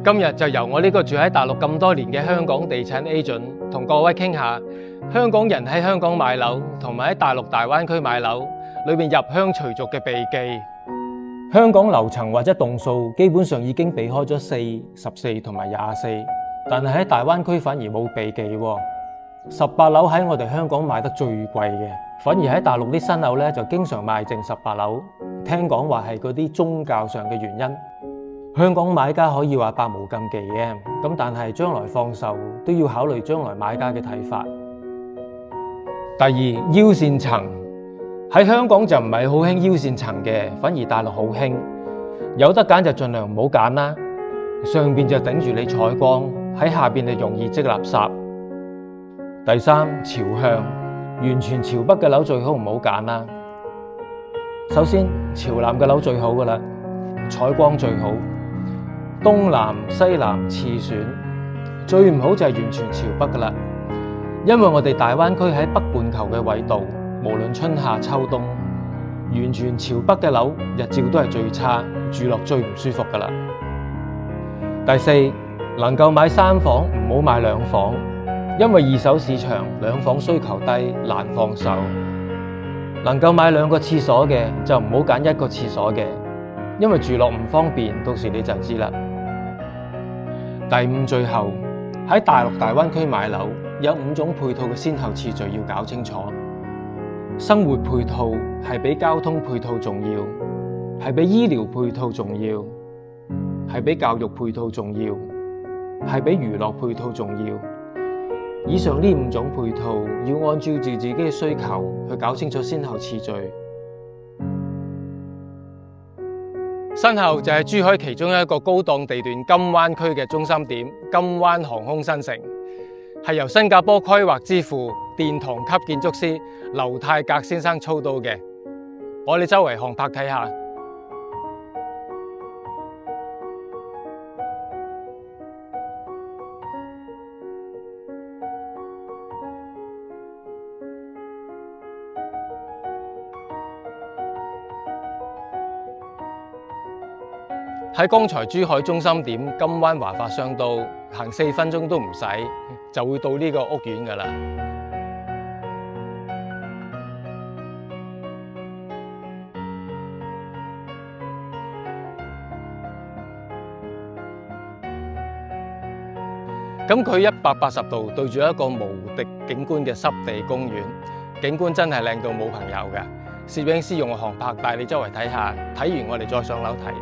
今日就由我呢個住喺大陸咁多年嘅香港地產 agent 同各位傾下香港人喺香港買樓同埋喺大陸大灣區買樓裏面入鄉隨俗嘅避忌。香港樓層或者棟數基本上已經避開咗4、14同埋24，但係喺大灣區反而冇避忌喎。18樓喺我哋香港賣得最貴嘅，反而喺大陸啲新樓咧就經常賣剩18樓。聽講話係嗰啲宗教上嘅原因。香港買家可以話百無禁忌嘅，咁但係將來放售都要考慮將來買家嘅睇法。第二，腰線層喺香港就唔係好興腰線層嘅，反而大陸好興。有得揀就盡量唔好揀啦，上邊就頂住你採光，喺下邊就容易積垃圾。第三，朝向完全朝北嘅樓最好唔好揀啦。首先，朝南嘅樓最好噶啦，採光最好。東南、西南次選，最唔好就係完全朝北噶啦，因為我哋大灣區喺北半球嘅緯度，無論春夏秋冬，完全朝北嘅樓日照都係最差，住落最唔舒服噶啦。第四，能夠買3房唔好買2房，因為二手市場2房需求低，難放售。能夠買2個廁所嘅就唔好揀1個廁所嘅，因為住落唔方便，到時你就知啦。第五，最後喺大陸大灣區買樓有5種配套嘅先後次序要搞清楚。生活配套係比交通配套重要，係比醫療配套重要，係比教育配套重要，係比娛樂配套重要。以上呢5種配套要按照住自己嘅需求去搞清楚先後次序。身後就係珠海其中一個高檔地段金灣區嘅中心點金灣航空新城，係由新加坡規劃之父殿堂級建築師劉泰格先生操刀嘅。我哋周圍航拍睇下。喺剛才珠海中心點金灣華發商都行4分鐘都唔使，就會到呢個屋苑㗎喇。咁佢180度對住一個無敵景觀嘅濕地公園，景觀真係靚到冇朋友㗎。攝影師用航拍帶你周圍睇下，睇完我哋再上樓睇。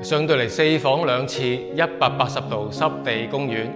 上到嚟4房2廁180度濕地公園。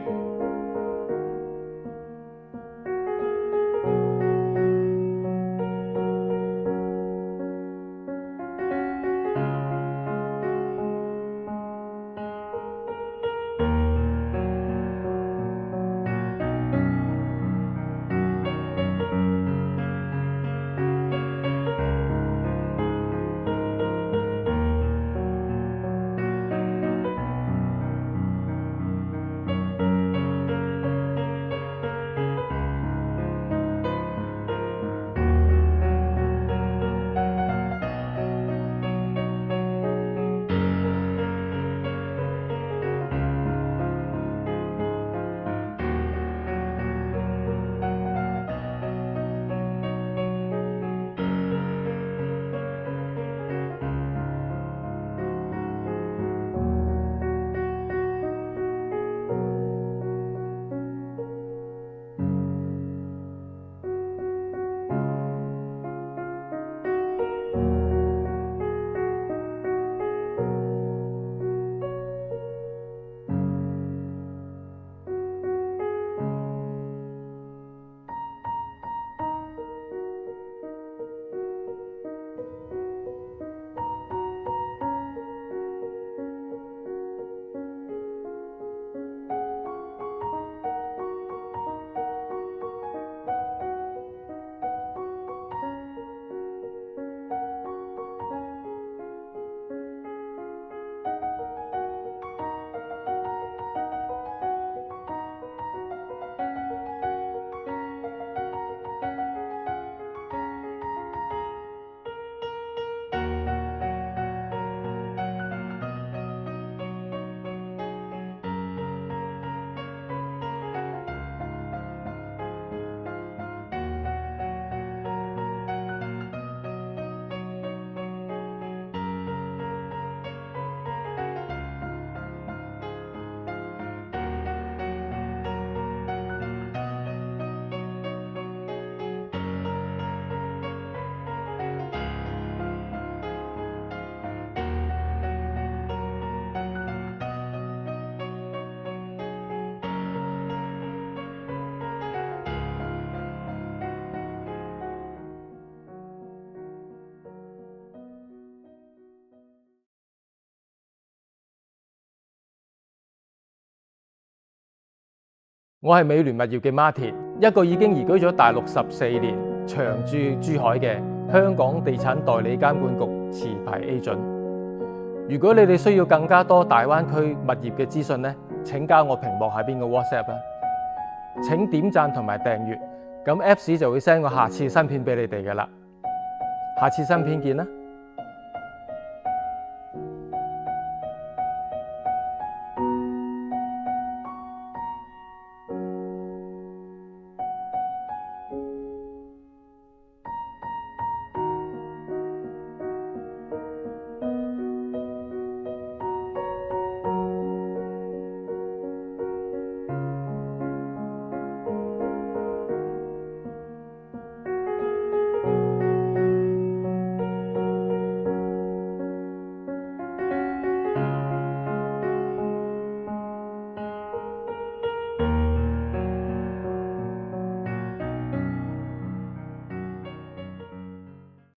我係美聯物業嘅馬田，一個已經移居咗大陸14年、長駐珠海嘅香港地產代理監管局持牌 agent。如果你哋需要更加多大灣區物業嘅資訊呢，請加我屏幕下邊嘅 WhatsApp 啦。請點讚同埋訂閱，咁 Apps 就會 send 我下次新片俾你哋㗎喇。下次新片見啦！